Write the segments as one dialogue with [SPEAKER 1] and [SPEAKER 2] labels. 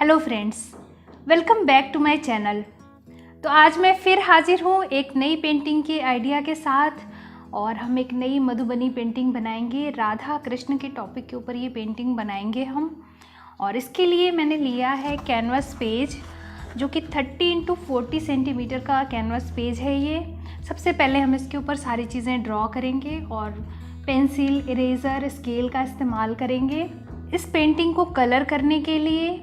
[SPEAKER 1] Hello friends, welcome back to my channel. तो आज मैं फिर हाजिर हूँ एक नई पेंटिंग के आइडिया के साथ और हम एक नई मधुबनी पेंटिंग बनाएंगे। राधा कृष्ण के टॉपिक के ऊपर ये पेंटिंग बनाएंगे हम। और इसके लिए मैंने लिया है कैनवस पेज, जो कि 30x40 सेंटीमीटर का कैनवस पेज है। ये सबसे पहले हम इसके ऊपर सारी चीज़ें ड्रॉ करेंगे और पेंसिल, इरेज़र, स्केल का इस्तेमाल करेंगे। इस पेंटिंग को कलर करने के लिए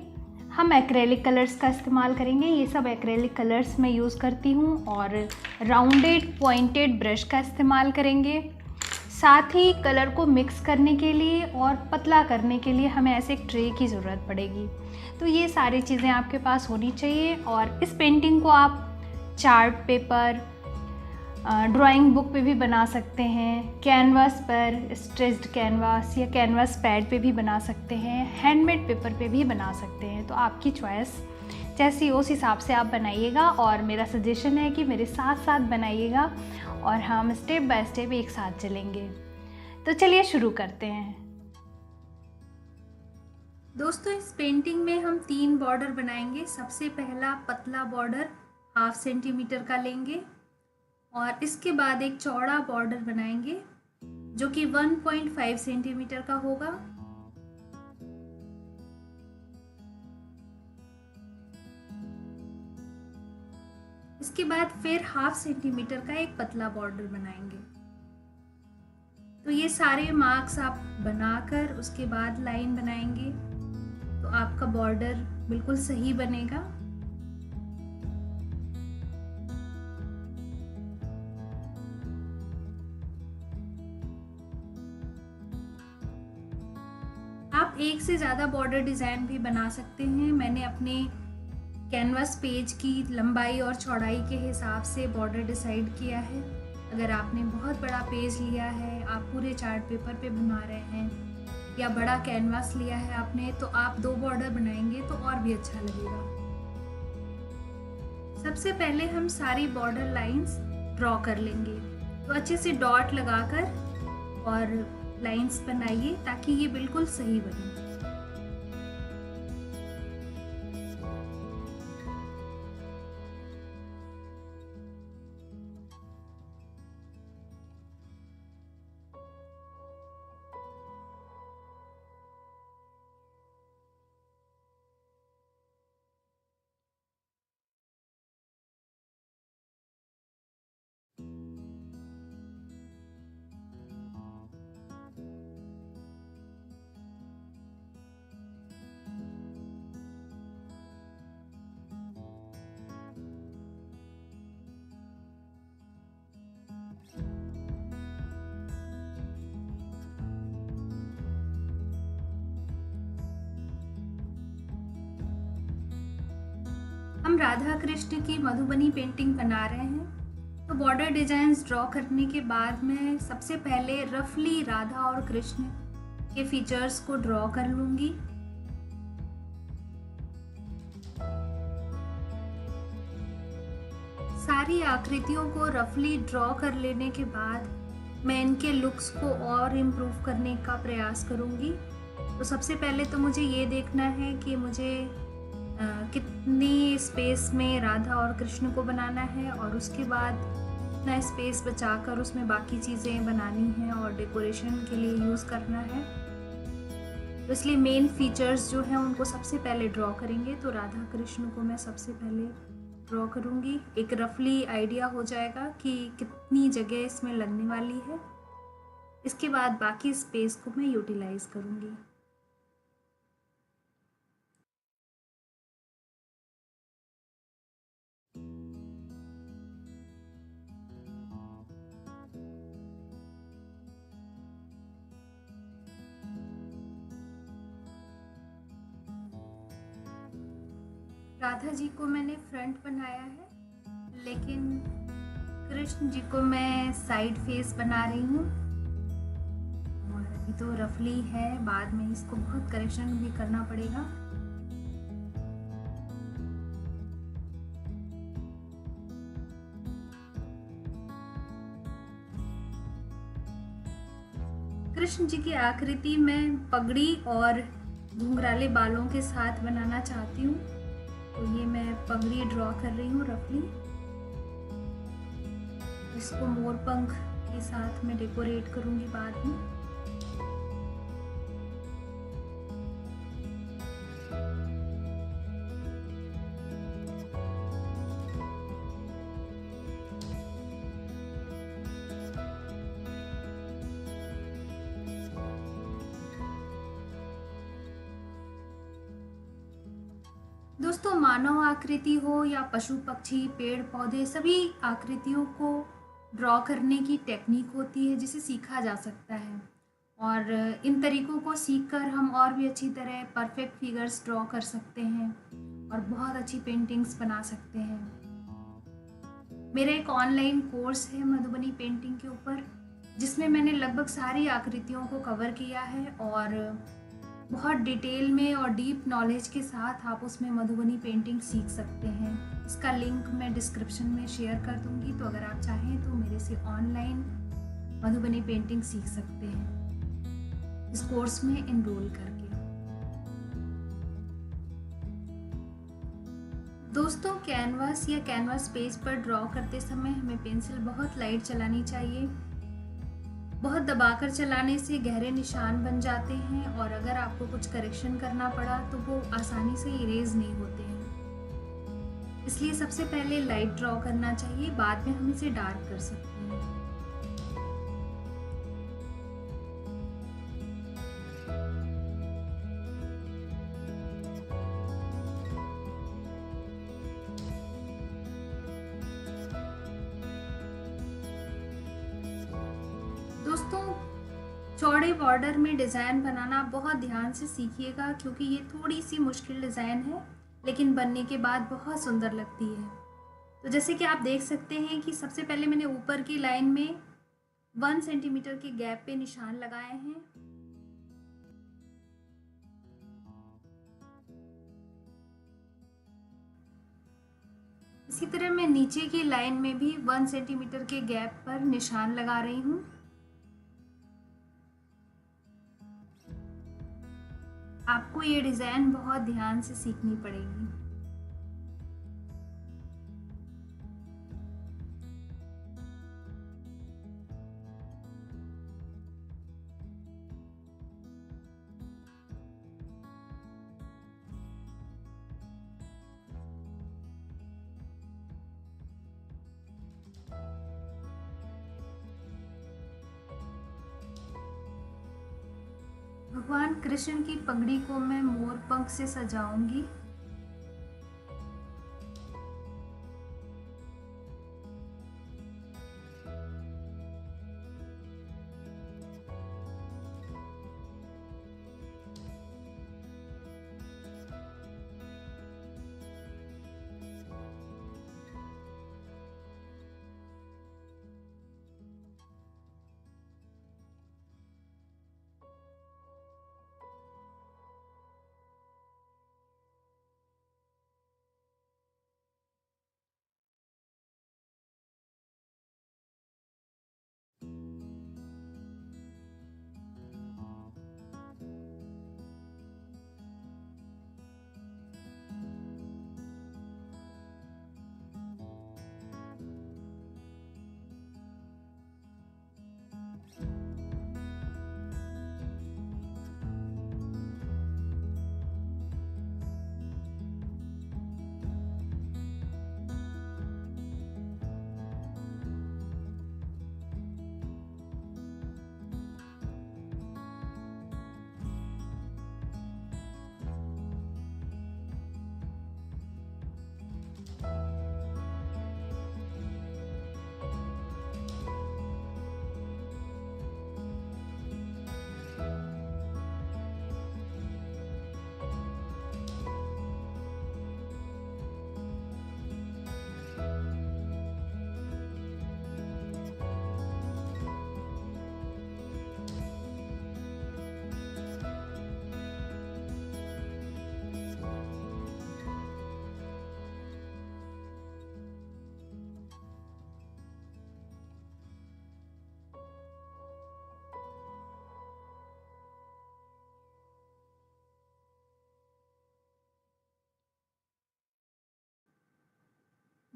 [SPEAKER 1] हम एक्रेलिक कलर्स का इस्तेमाल करेंगे। ये सब एक्रेलिक कलर्स मैं यूज़ करती हूँ और राउंडेड पॉइंटेड ब्रश का इस्तेमाल करेंगे। साथ ही कलर को मिक्स करने के लिए और पतला करने के लिए हमें ऐसे एक ट्रे की ज़रूरत पड़ेगी। तो ये सारी चीज़ें आपके पास होनी चाहिए। और इस पेंटिंग को आप चार्ट पेपर, ड्राइंग बुक पे भी बना सकते हैं, कैनवास पर, स्ट्रेच्ड कैनवास या कैनवास पैड पे भी बना सकते हैं, हैंडमेड पेपर पे भी बना सकते हैं। तो आपकी चॉइस जैसी हो उस हिसाब से आप बनाइएगा। और मेरा सजेशन है कि मेरे साथ साथ बनाइएगा और हम स्टेप बाय स्टेप एक साथ चलेंगे। तो चलिए शुरू करते हैं। दोस्तों, इस पेंटिंग में हम 3 बॉर्डर बनाएंगे। सबसे पहला पतला बॉर्डर 1/2 सेंटीमीटर का लेंगे और इसके बाद एक चौड़ा बॉर्डर बनाएंगे जो कि 1.5 सेंटीमीटर का होगा। इसके बाद फिर 1/2 सेंटीमीटर का एक पतला बॉर्डर बनाएंगे। तो ये सारे मार्क्स आप बनाकर उसके बाद लाइन बनाएंगे तो आपका बॉर्डर बिल्कुल सही बनेगा। आप एक से ज़्यादा बॉर्डर डिज़ाइन भी बना सकते हैं। मैंने अपने कैनवस पेज की लंबाई और चौड़ाई के हिसाब से बॉर्डर डिसाइड किया है। अगर आपने बहुत बड़ा पेज लिया है, आप पूरे चार्ट पेपर पे बना रहे हैं या बड़ा कैनवस लिया है आपने, तो आप 2 बॉर्डर बनाएंगे तो और भी अच्छा लगेगा। सबसे पहले हम सारी बॉर्डर लाइंस ड्रॉ कर लेंगे। तो अच्छे से डॉट लगाकर और लाइंस बनाइए ताकि ये बिल्कुल सही बने। हम राधा कृष्ण की मधुबनी पेंटिंग बना रहे हैं। तो बॉर्डर डिजाइन्स ड्रॉ करने के बाद मैं सबसे पहले रफली राधा और कृष्ण के फीचर्स को ड्रॉ कर लूंगी। सारी आकृतियों को रफली ड्रॉ कर लेने के बाद मैं इनके लुक्स को और इम्प्रूव करने का प्रयास करूंगी। तो सबसे पहले तो मुझे ये देखना है कि मुझे कितनी स्पेस में राधा और कृष्ण को बनाना है और उसके बाद इतना स्पेस बचाकर उसमें बाकी चीज़ें बनानी हैं और डेकोरेशन के लिए यूज़ करना है। तो इसलिए मेन फीचर्स जो हैं उनको सबसे पहले ड्रॉ करेंगे। तो राधा कृष्ण को मैं सबसे पहले ड्रॉ करूँगी। एक रफली आइडिया हो जाएगा कि कितनी जगह इसमें लगने वाली है। इसके बाद बाकी स्पेस को मैं यूटिलाइज करूँगी। राधा जी को मैंने फ्रंट बनाया है, लेकिन कृष्ण जी को मैं साइड फेस बना रही हूँ। और अभी तो रफली है, बाद में इसको बहुत करेक्शन भी करना पड़ेगा। कृष्ण जी की आकृति में पगड़ी और घुंघराले बालों के साथ बनाना चाहती हूँ। तो ये मैं पगड़ी ड्रॉ कर रही हूँ रफली। इसको मोर पंख के साथ मैं डेकोरेट करूँगी बाद में। दोस्तों, मानव आकृति हो या पशु पक्षी पेड़ पौधे, सभी आकृतियों को ड्रॉ करने की टेक्निक होती है जिसे सीखा जा सकता है। और इन तरीकों को सीखकर हम और भी अच्छी तरह परफेक्ट फिगर्स ड्रॉ कर सकते हैं और बहुत अच्छी पेंटिंग्स बना सकते हैं। मेरा एक ऑनलाइन कोर्स है मधुबनी पेंटिंग के ऊपर, जिसमें मैंने लगभग सारी आकृतियों को कवर किया है और बहुत डिटेल में और डीप नॉलेज के साथ आप उसमें मधुबनी पेंटिंग सीख सकते हैं। इसका लिंक मैं डिस्क्रिप्शन में शेयर कर दूंगी, तो अगर आप चाहें तो मेरे से ऑनलाइन मधुबनी पेंटिंग सीख सकते हैं इस कोर्स में एनरोल करके। दोस्तों, कैनवास या कैनवास पेज पर ड्रॉ करते समय हमें पेंसिल बहुत लाइट चलानी चाहिए। बहुत दबाकर चलाने से गहरे निशान बन जाते हैं और अगर आपको कुछ करेक्शन करना पड़ा तो वो आसानी से इरेज नहीं होते हैं। इसलिए सबसे पहले लाइट ड्रॉ करना चाहिए, बाद में हम इसे डार्क कर सकते हैं। दोस्तों, चौड़े बॉर्डर में डिज़ाइन बनाना बहुत ध्यान से सीखिएगा, क्योंकि ये थोड़ी सी मुश्किल डिज़ाइन है, लेकिन बनने के बाद बहुत सुंदर लगती है। तो जैसे कि आप देख सकते हैं कि सबसे पहले मैंने ऊपर की लाइन में 1 सेंटीमीटर के गैप पे निशान लगाए हैं। इसी तरह मैं नीचे की लाइन में भी 1 सेंटीमीटर के गैप पर निशान लगा रही हूँ। आपको ये डिज़ाइन बहुत ध्यान से सीखनी पड़ेगी। भगवान कृष्ण की पगड़ी को मैं मोर पंख से सजाऊंगी।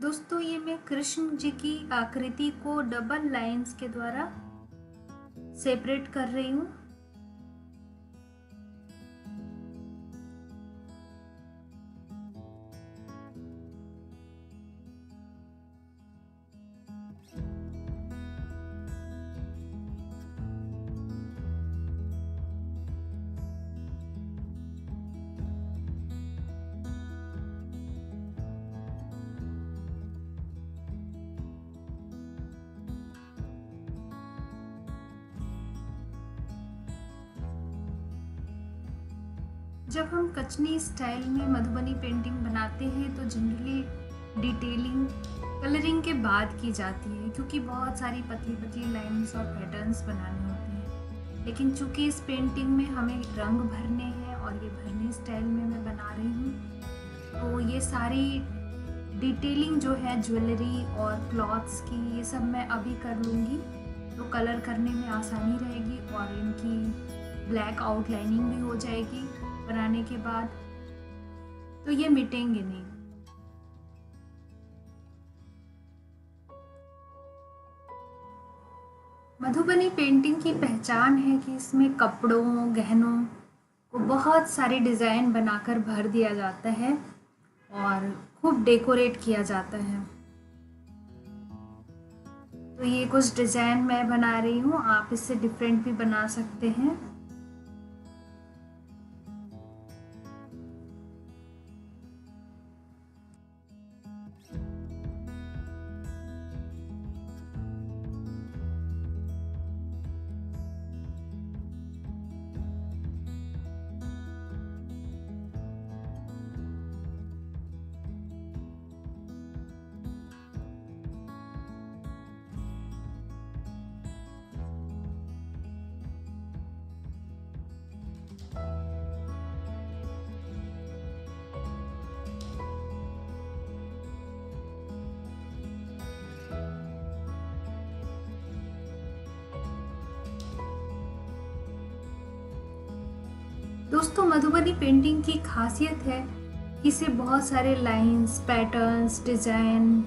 [SPEAKER 1] दोस्तों ये मैं कृष्ण जी की आकृति को डबल लाइंस के द्वारा सेपरेट कर रही हूँ। जब हम कचनी स्टाइल में मधुबनी पेंटिंग बनाते हैं तो जनरली डिटेलिंग कलरिंग के बाद की जाती है, क्योंकि बहुत सारी पतली पतली लाइंस और पैटर्न्स बनाने होते हैं। लेकिन चूंकि इस पेंटिंग में हमें रंग भरने हैं और ये भरने स्टाइल में मैं बना रही हूँ, तो ये सारी डिटेलिंग जो है ज्वेलरी और क्लॉथ्स की, ये सब मैं अभी कर लूँगी, तो कलर करने में आसानी रहेगी और इनकी ब्लैक आउटलाइनिंग भी हो जाएगी बनाने के बाद, तो ये मिटेंगे नहीं। मधुबनी पेंटिंग की पहचान है कि इसमें कपड़ों, गहनों को बहुत सारे डिज़ाइन बनाकर भर दिया जाता है और खूब डेकोरेट किया जाता है। तो ये कुछ डिज़ाइन मैं बना रही हूँ, आप इससे डिफरेंट भी बना सकते हैं। दोस्तों मधुबनी पेंटिंग की खासियत है कि इसे बहुत सारे लाइंस, पैटर्न्स, डिज़ाइन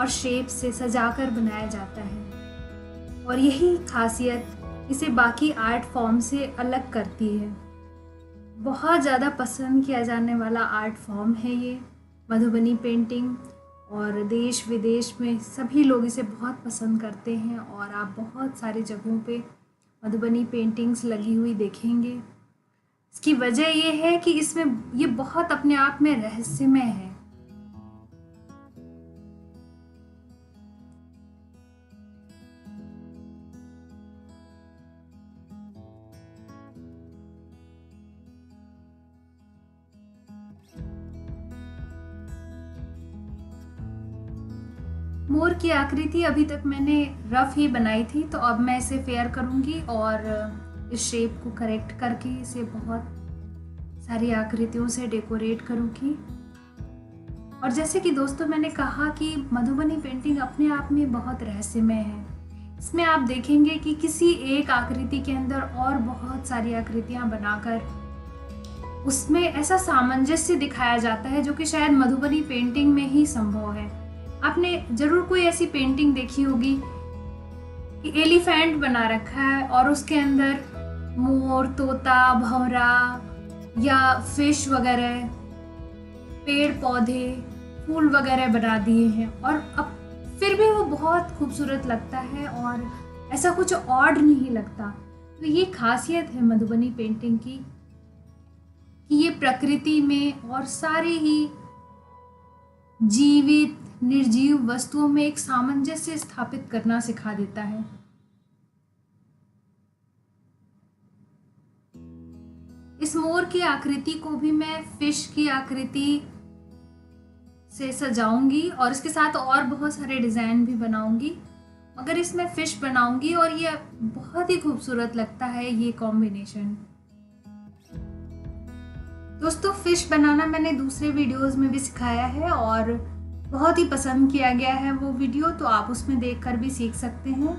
[SPEAKER 1] और शेप से सजाकर बनाया जाता है और यही खासियत इसे बाकी आर्ट फॉर्म से अलग करती है। बहुत ज़्यादा पसंद किया जाने वाला आर्ट फॉर्म है ये मधुबनी पेंटिंग और देश विदेश में सभी लोग इसे बहुत पसंद करते हैं और आप बहुत सारी जगहों पे मधुबनी पेंटिंग्स लगी हुई देखेंगे। इसकी वजह ये है कि इसमें ये बहुत अपने आप में रहस्यमय है। मोर की आकृति अभी तक मैंने रफ ही बनाई थी, तो अब मैं इसे फेयर करूंगी और इस शेप को करेक्ट करके इसे बहुत सारी आकृतियों से डेकोरेट करूंगी। और जैसे कि दोस्तों मैंने कहा कि मधुबनी पेंटिंग अपने आप में बहुत रहस्यमय है। इसमें आप देखेंगे कि किसी एक आकृति के अंदर और बहुत सारी आकृतियां बनाकर उसमें ऐसा सामंजस्य दिखाया जाता है जो कि शायद मधुबनी पेंटिंग में ही संभव है। आपने जरूर कोई ऐसी पेंटिंग देखी होगी कि एलिफेंट बना रखा है और उसके अंदर मोर, तोता, भंवरा या फिश वगैरह, पेड़ पौधे, फूल वगैरह बना दिए हैं और अब फिर भी वो बहुत खूबसूरत लगता है और ऐसा कुछ ऑड नहीं लगता। तो ये खासियत है मधुबनी पेंटिंग की कि ये प्रकृति में और सारे ही जीवित निर्जीव वस्तुओं में एक सामंजस्य स्थापित करना सिखा देता है। इस मोर की आकृति को भी मैं फिश की आकृति से सजाऊंगी और इसके साथ और बहुत सारे डिजाइन भी बनाऊंगी, मगर इसमें फिश बनाऊंगी और ये बहुत ही खूबसूरत लगता है ये कॉम्बिनेशन। दोस्तों फिश बनाना मैंने दूसरे वीडियोस में भी सिखाया है और बहुत ही पसंद किया गया है वो वीडियो, तो आप उसमें देखकर भी सीख सकते हैं।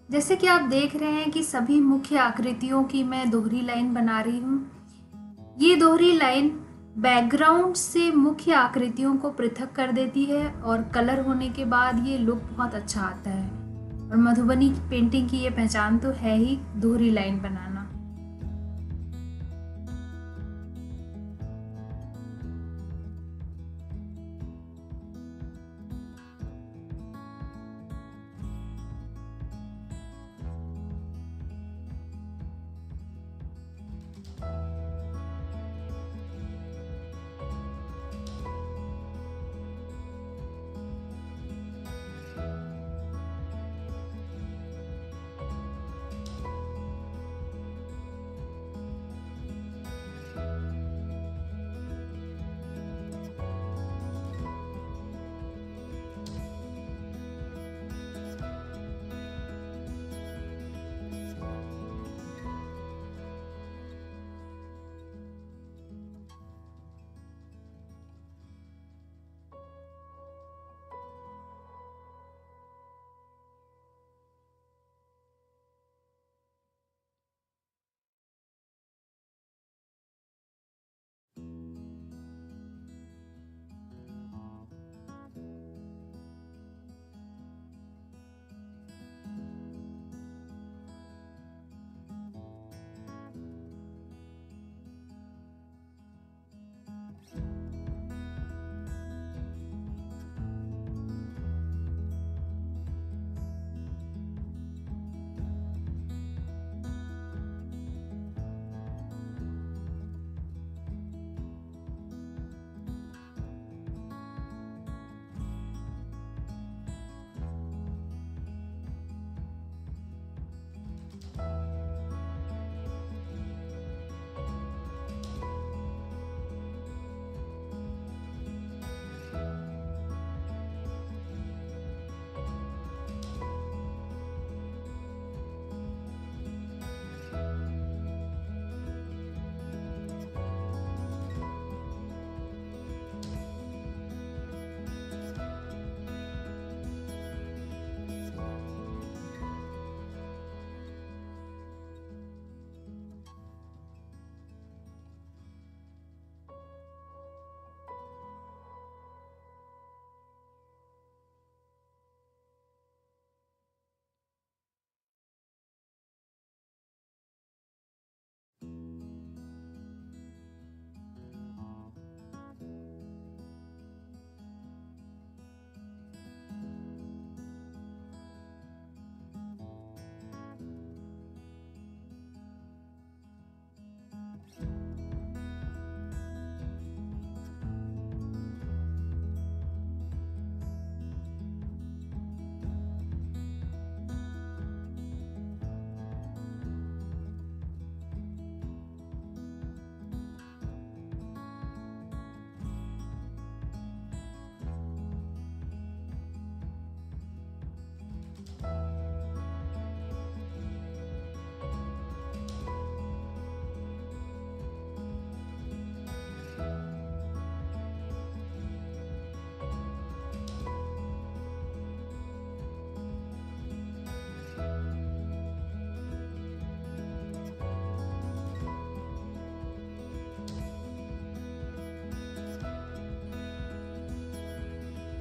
[SPEAKER 1] जैसे कि आप देख रहे हैं कि सभी मुख्य आकृतियों की मैं दोहरी लाइन बना रही हूँ। ये दोहरी लाइन बैकग्राउंड से मुख्य आकृतियों को पृथक कर देती है और कलर होने के बाद ये लुक बहुत अच्छा आता है। और मधुबनी पेंटिंग की ये पहचान तो है ही, दोहरी लाइन बनाना।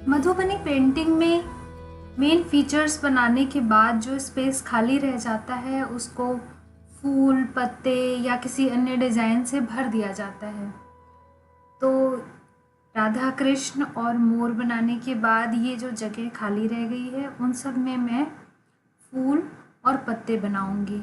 [SPEAKER 1] मधुबनी पेंटिंग में मेन फीचर्स बनाने के बाद जो स्पेस खाली रह जाता है उसको फूल, पत्ते या किसी अन्य डिज़ाइन से भर दिया जाता है। तो राधा कृष्ण और मोर बनाने के बाद ये जो जगह खाली रह गई है उन सब में मैं फूल और पत्ते बनाऊंगी।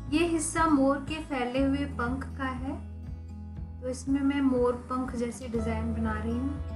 [SPEAKER 1] ये हिस्सा मोर के फैले हुए पंख का है, तो इसमें मैं मोर पंख जैसी डिज़ाइन बना रही हूँ।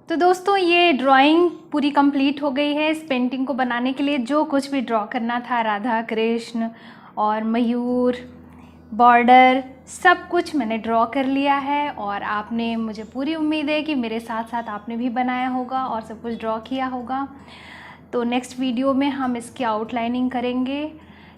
[SPEAKER 1] तो दोस्तों ये ड्राइंग पूरी कंप्लीट हो गई है। इस पेंटिंग को बनाने के लिए जो कुछ भी ड्रॉ करना था, राधा कृष्ण और मयूर, बॉर्डर, सब कुछ मैंने ड्रॉ कर लिया है। और आपने, मुझे पूरी उम्मीद है कि मेरे साथ साथ आपने भी बनाया होगा और सब कुछ ड्रॉ किया होगा। तो नेक्स्ट वीडियो में हम इसकी आउटलाइनिंग करेंगे।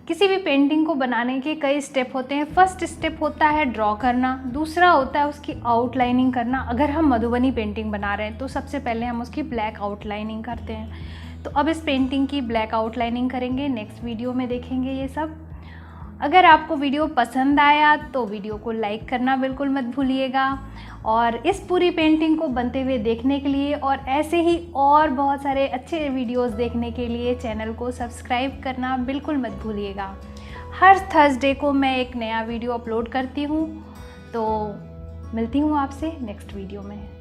[SPEAKER 1] किसी भी पेंटिंग को बनाने के कई स्टेप होते हैं। फर्स्ट स्टेप होता है ड्रॉ करना, दूसरा होता है उसकी आउटलाइनिंग करना। अगर हम मधुबनी पेंटिंग बना रहे हैं तो सबसे पहले हम उसकी ब्लैक आउटलाइनिंग करते हैं। तो अब इस पेंटिंग की ब्लैक आउटलाइनिंग करेंगे, नेक्स्ट वीडियो में देखेंगे ये सब। अगर आपको वीडियो पसंद आया तो वीडियो को लाइक करना बिल्कुल मत भूलिएगा। और इस पूरी पेंटिंग को बनते हुए देखने के लिए और ऐसे ही और बहुत सारे अच्छे वीडियोस देखने के लिए चैनल को सब्सक्राइब करना बिल्कुल मत भूलिएगा। हर थर्सडे को मैं एक नया वीडियो अपलोड करती हूँ। तो मिलती हूँ आपसे नेक्स्ट वीडियो में।